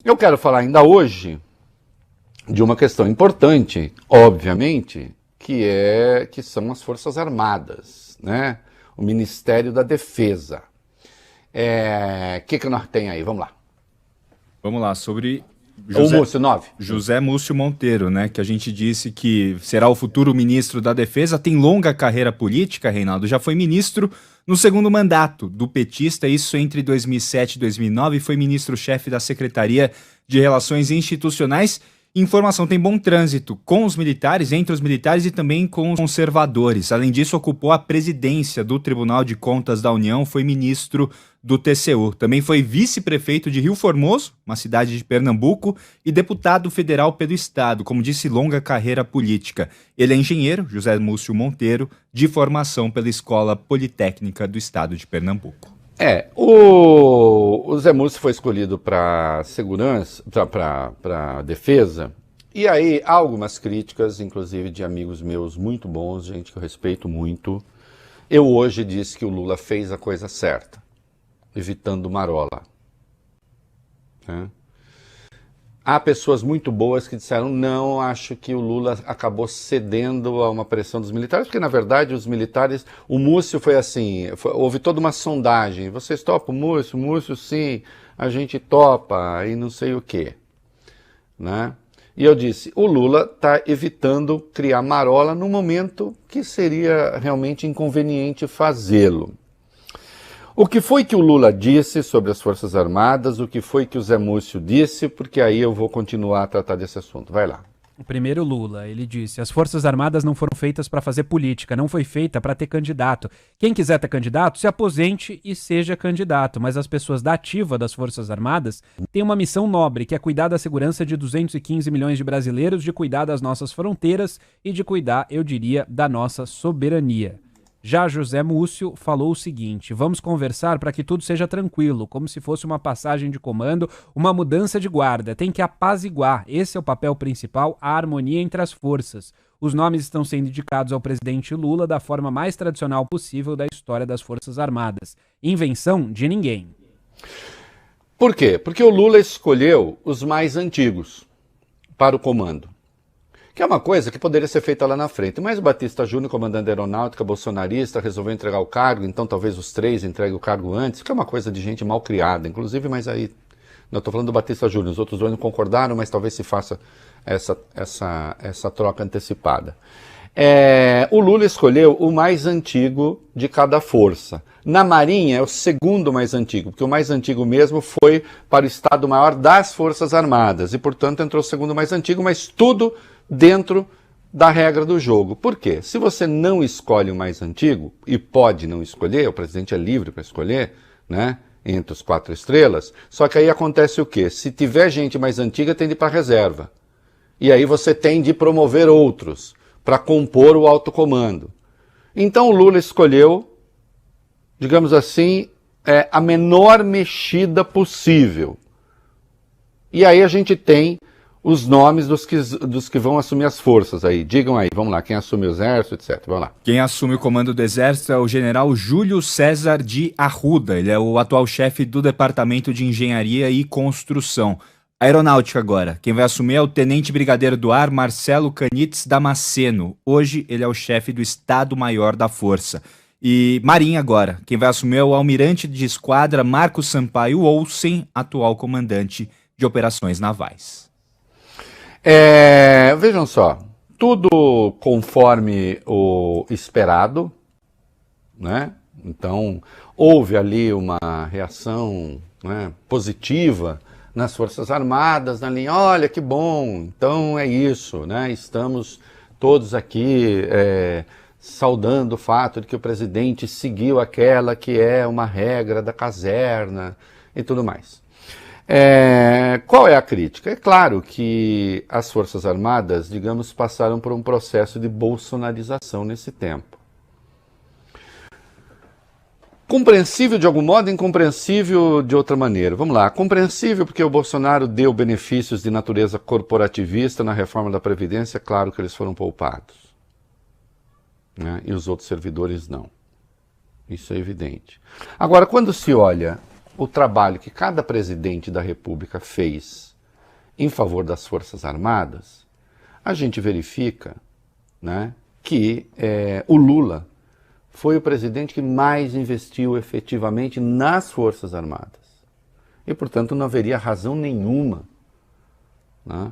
Eu quero falar ainda hoje de uma questão importante, obviamente, que são as Forças Armadas, né? O Ministério da Defesa. Que nós tem aí? Vamos lá. Vamos lá, sobre José Múcio Monteiro, né? Que a gente disse que será o futuro ministro da Defesa, tem longa carreira política, Reinaldo, já foi ministro no segundo mandato do petista, isso entre 2007 e 2009, foi ministro-chefe da Secretaria de Relações Institucionais. Informação, tem bom trânsito com os militares, entre os militares e também com os conservadores. Além disso, ocupou a presidência do Tribunal de Contas da União, foi ministro do TCU. Também foi vice-prefeito de Rio Formoso, uma cidade de Pernambuco, e deputado federal pelo estado, como disse, longa carreira política. Ele é engenheiro, José Múcio Monteiro, de formação pela Escola Politécnica do estado de Pernambuco. O Zé Múcio foi escolhido para segurança, para defesa, e aí há algumas críticas, inclusive de amigos meus muito bons, gente que eu respeito muito. Eu hoje disse que o Lula fez a coisa certa, evitando marola. Há pessoas muito boas que disseram, não, acho que o Lula acabou cedendo a uma pressão dos militares, porque na verdade os militares, o Múcio foi assim, houve toda uma sondagem, vocês topam o Múcio? Múcio sim, a gente topa, e não sei o quê, né? E eu disse, o Lula está evitando criar marola no momento que seria realmente inconveniente fazê-lo. O que foi que o Lula disse sobre as Forças Armadas, o que foi que o Zé Múcio disse, porque aí eu vou continuar a tratar desse assunto. Vai lá. Primeiro Lula, ele disse, as Forças Armadas não foram feitas para fazer política, não foi feita para ter candidato. Quem quiser ter candidato, se aposente e seja candidato, mas as pessoas da ativa das Forças Armadas têm uma missão nobre, que é cuidar da segurança de 215 milhões de brasileiros, de cuidar das nossas fronteiras e de cuidar, eu diria, da nossa soberania. Já José Múcio falou o seguinte, vamos conversar para que tudo seja tranquilo, como se fosse uma passagem de comando, uma mudança de guarda, tem que apaziguar, esse é o papel principal, a harmonia entre as forças. Os nomes estão sendo indicados ao presidente Lula da forma mais tradicional possível da história das Forças Armadas. Invenção de ninguém. Por quê? Porque o Lula escolheu os mais antigos para o comando. Que é uma coisa que poderia ser feita lá na frente. Mas o Batista Júnior, comandante da aeronáutica, bolsonarista, resolveu entregar o cargo, então talvez os três entreguem o cargo antes, que é uma coisa de gente mal criada, inclusive, mas aí, não estou falando do Batista Júnior, os outros dois não concordaram, mas talvez se faça essa troca antecipada. O Lula escolheu o mais antigo de cada força. Na Marinha é o segundo mais antigo, porque o mais antigo mesmo foi para o Estado-Maior das Forças Armadas, e portanto entrou o segundo mais antigo, mas tudo dentro da regra do jogo. Por quê? Se você não escolhe o mais antigo, e pode não escolher, o presidente é livre para escolher, né, entre os 4 estrelas, só que aí acontece o quê? Se tiver gente mais antiga, tem de ir para a reserva. E aí você tem de promover outros para compor o alto comando. Então o Lula escolheu, digamos assim, a menor mexida possível. E aí a gente tem os nomes dos que vão assumir as forças aí. Digam aí, vamos lá, quem assume o exército, etc. Vamos lá. Quem assume o comando do exército é o general Júlio César de Arruda. Ele é o atual chefe do Departamento de Engenharia e Construção. Aeronáutica agora. Quem vai assumir é o tenente brigadeiro do ar Marcelo Canites Damasceno. Hoje ele é o chefe do Estado-Maior da Força. E Marinha agora. Quem vai assumir é o almirante de esquadra Marcos Sampaio Olsen, atual comandante de operações navais. Vejam só, tudo conforme o esperado, né? Então, houve ali uma reação, né, positiva nas Forças Armadas, na linha, olha que bom, então é isso, né? Estamos todos aqui saudando o fato de que o presidente seguiu aquela que é uma regra da caserna e tudo mais. Qual é a crítica? É claro que as Forças Armadas, digamos, passaram por um processo de bolsonarização nesse tempo. Compreensível de algum modo, incompreensível de outra maneira. Vamos lá, compreensível porque o Bolsonaro deu benefícios de natureza corporativista na reforma da Previdência, claro que eles foram poupados, né? E os outros servidores não. Isso é evidente. Agora, quando se olha o trabalho que cada presidente da República fez em favor das Forças Armadas, a gente verifica, né, que o Lula foi o presidente que mais investiu efetivamente nas Forças Armadas. E, portanto, não haveria razão nenhuma, né,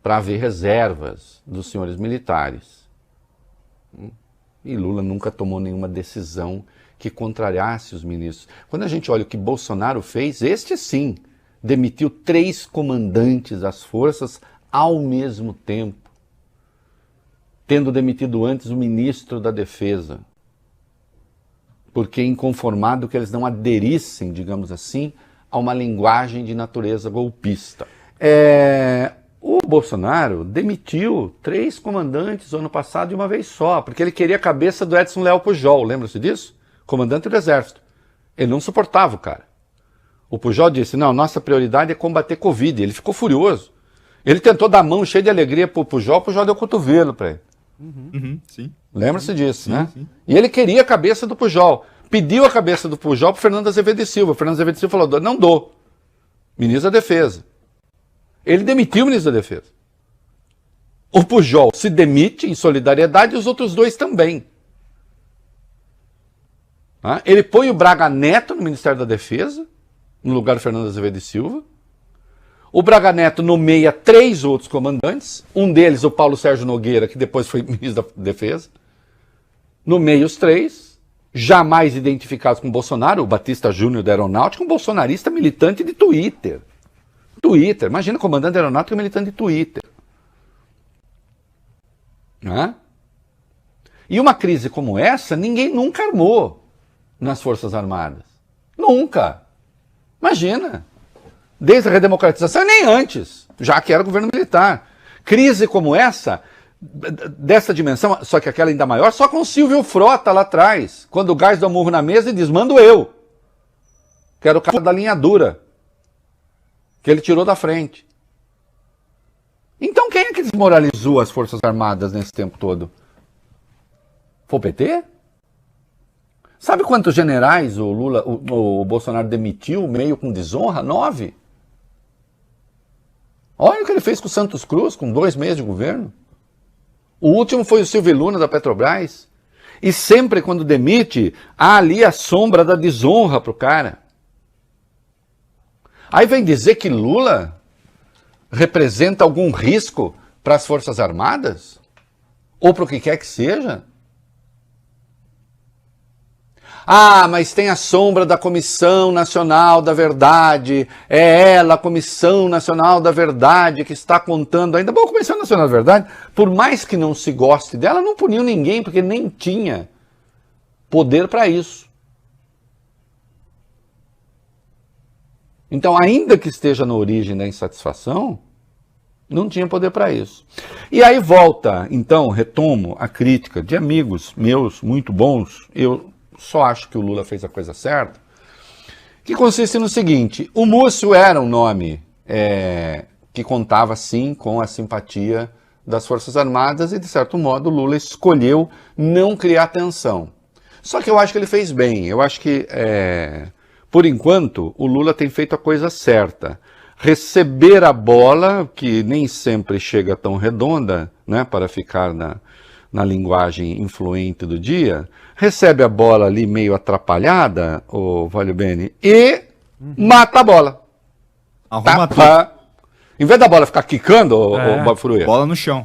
para haver reservas dos senhores militares. E Lula nunca tomou nenhuma decisão que contrariasse os ministros. Quando a gente olha o que Bolsonaro fez, este sim demitiu 3 comandantes das forças ao mesmo tempo, tendo demitido antes o ministro da Defesa, porque inconformado que eles não aderissem, digamos assim, a uma linguagem de natureza golpista. O Bolsonaro demitiu 3 comandantes no ano passado de uma vez só, porque ele queria a cabeça do Edson Leal Pujol, lembra-se disso? Comandante do Exército. Ele não suportava o cara. O Pujol disse, não, nossa prioridade é combater Covid. Ele ficou furioso. Ele tentou dar a mão cheia de alegria pro Pujol, o Pujol deu cotovelo para ele. Sim. Lembra-se disso, né? Sim. E ele queria a cabeça do Pujol. Pediu a cabeça do Pujol pro Fernando Azevedo e Silva. O Fernando Azevedo e Silva falou, não dou. Ministro da Defesa. Ele demitiu o ministro da Defesa. O Pujol se demite em solidariedade e os outros 2 também. Ele põe o Braga Neto no Ministério da Defesa, no lugar do Fernando Azevedo e Silva. O Braga Neto nomeia 3 outros comandantes, um deles o Paulo Sérgio Nogueira, que depois foi ministro da Defesa. Nomeia os 3, jamais identificados com Bolsonaro, o Batista Júnior da Aeronáutica, um bolsonarista militante de Twitter. Imagina, comandante da Aeronáutica militante de Twitter. E uma crise como essa, ninguém nunca armou nas Forças Armadas. Nunca. Imagina. Desde a redemocratização e nem antes, já que era governo militar. Crise como essa, dessa dimensão, só que aquela ainda maior, só com o Silvio Frota lá atrás, quando o Gás dá um murro na mesa e diz, mando eu. Que era o cara da linha dura, que ele tirou da frente. Então quem é que desmoralizou as Forças Armadas nesse tempo todo? Foi o PT? Sabe quantos generais o Bolsonaro demitiu meio com desonra? 9. Olha o que ele fez com o Santos Cruz, com 2 meses de governo. O último foi o Silvio Luna da Petrobras. E sempre quando demite, há ali a sombra da desonra para o cara. Aí vem dizer que Lula representa algum risco para as Forças Armadas? Ou para o que quer que seja? Ah, mas tem a sombra da Comissão Nacional da Verdade. É ela, a Comissão Nacional da Verdade, que está contando ainda. Bom, a Comissão Nacional da Verdade, por mais que não se goste dela, não puniu ninguém, porque nem tinha poder para isso. Então, ainda que esteja na origem da insatisfação, não tinha poder para isso. E aí volta, então, retomo a crítica de amigos meus muito bons, eu só acho que o Lula fez a coisa certa, que consiste no seguinte, o Múcio era um nome que contava, sim, com a simpatia das Forças Armadas e, de certo modo, o Lula escolheu não criar tensão. Só que eu acho que ele fez bem, eu acho que, por enquanto, o Lula tem feito a coisa certa. Receber a bola, que nem sempre chega tão redonda, né, para ficar na linguagem influente do dia, recebe a bola ali meio atrapalhada, o Valio Bene, e mata a bola. Arruma tudo. Em vez da bola ficar quicando, o Bob Furuia, Bola no chão.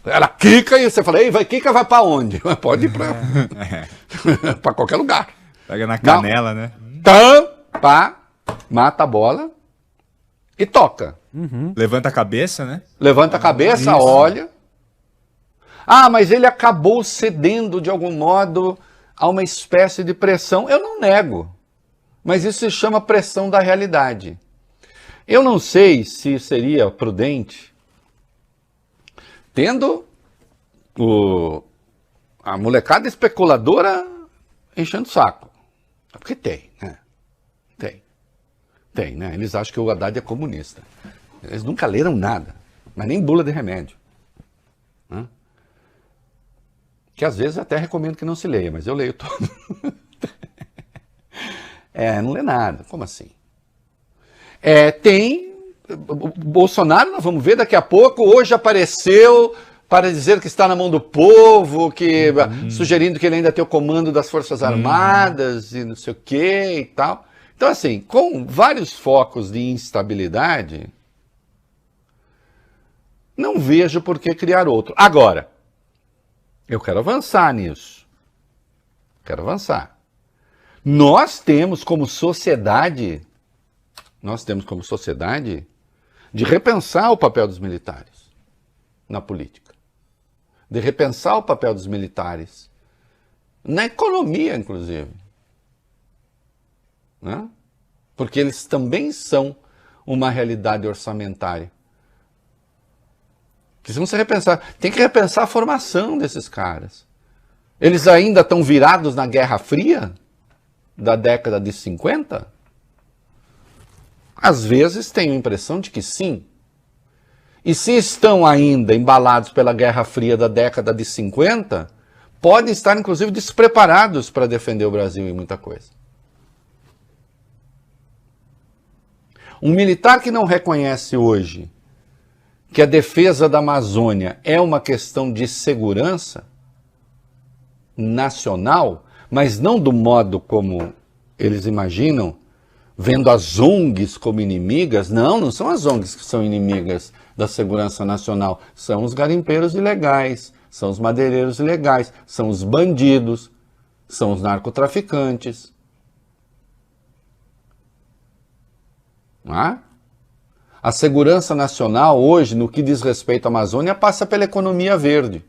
ela quica e você fala, ei, quica vai pra onde? Pode ir pra qualquer lugar. Pega na canela, né? Mata a bola e toca. Levanta a cabeça, né? Levanta a cabeça, olha. Ah, mas ele acabou cedendo de algum modo a uma espécie de pressão. Eu não nego, mas isso se chama pressão da realidade. Eu não sei se seria prudente, tendo a molecada especuladora enchendo o saco. Porque tem, né? Tem, né? Eles acham que o Haddad é comunista. Eles nunca leram nada, mas nem bula de remédio. Que às vezes até recomendo que não se leia, mas eu leio todo. Não lê nada. Como assim? Tem o Bolsonaro, nós vamos ver daqui a pouco, hoje apareceu para dizer que está na mão do povo, sugerindo que ele ainda tem o comando das Forças Armadas e não sei o que e tal. Então, assim, com vários focos de instabilidade, não vejo por que criar outro. Agora, eu quero avançar nisso. Quero avançar. Nós temos como sociedade de repensar o papel dos militares na política. De repensar o papel dos militares na economia, inclusive. Né? Porque eles também são uma realidade orçamentária. Precisam se repensar. Tem que repensar a formação desses caras. Eles ainda estão virados na Guerra Fria da década de 50? Às vezes tenho a impressão de que sim. E se estão ainda embalados pela Guerra Fria da década de 50, podem estar inclusive despreparados para defender o Brasil em muita coisa. Um militar que não reconhece hoje que a defesa da Amazônia é uma questão de segurança nacional, mas não do modo como eles imaginam, vendo as ONGs como inimigas. Não, não são as ONGs que são inimigas da segurança nacional, são os garimpeiros ilegais, são os madeireiros ilegais, são os bandidos, são os narcotraficantes. Não é? A segurança nacional hoje, no que diz respeito à Amazônia, passa pela economia verde.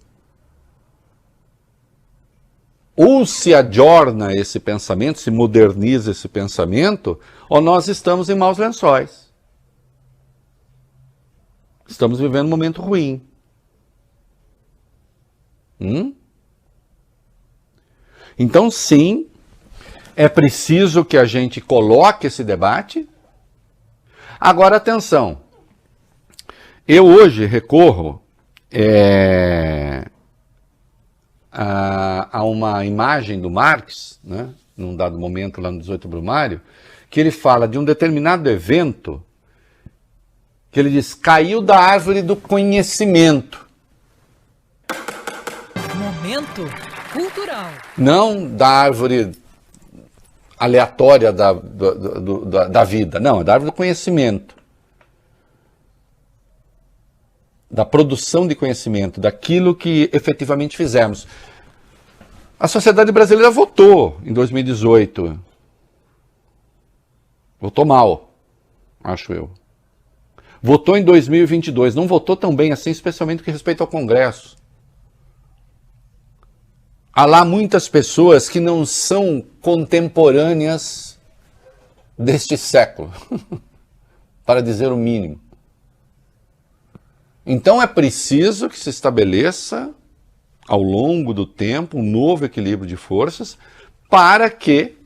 Ou se adorna esse pensamento, se moderniza esse pensamento, ou nós estamos em maus lençóis. Estamos vivendo um momento ruim. Então, sim, é preciso que a gente coloque esse debate. Agora, atenção. Eu hoje recorro a uma imagem do Marx, né, num dado momento lá no 18 Brumário, que ele fala de um determinado evento, que ele diz, caiu da árvore do conhecimento. Momento cultural. Não da árvore aleatória da vida, não, é da árvore do conhecimento. Da produção de conhecimento, daquilo que efetivamente fizemos. A sociedade brasileira votou em 2018. Votou mal, acho eu. Votou em 2022, não votou tão bem assim, especialmente com respeito ao Congresso. Há lá muitas pessoas que não são contemporâneas deste século, para dizer o mínimo. Então é preciso que se estabeleça, ao longo do tempo, um novo equilíbrio de forças para que,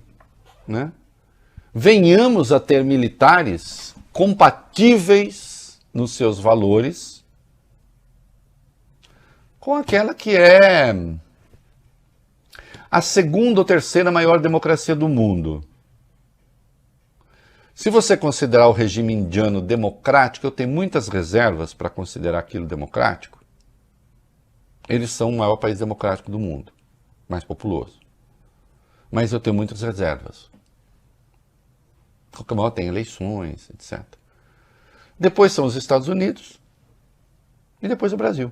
né, venhamos a ter militares compatíveis nos seus valores com aquela que é a segunda ou terceira maior democracia do mundo. Se você considerar o regime indiano democrático, eu tenho muitas reservas para considerar aquilo democrático. Eles são o maior país democrático do mundo, mais populoso. Mas eu tenho muitas reservas. Qualquer modo tem eleições, etc. Depois são os Estados Unidos e depois o Brasil.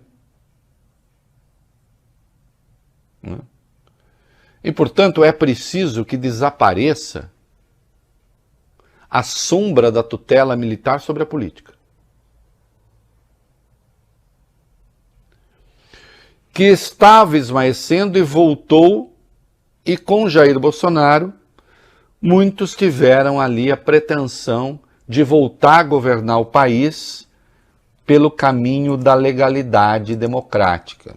Né? E, portanto, é preciso que desapareça a sombra da tutela militar sobre a política. Que estava esmaecendo e voltou, e com Jair Bolsonaro, muitos tiveram ali a pretensão de voltar a governar o país pelo caminho da legalidade democrática.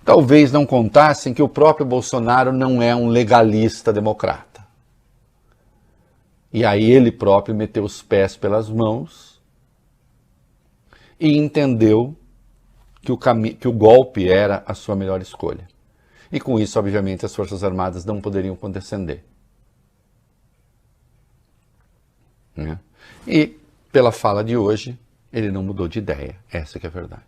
Talvez não contassem que o próprio Bolsonaro não é um legalista democrata. E aí ele próprio meteu os pés pelas mãos e entendeu que o golpe era a sua melhor escolha. E com isso, obviamente, as Forças Armadas não poderiam condescender. né? E, pela fala de hoje, ele não mudou de ideia. Essa que é a verdade.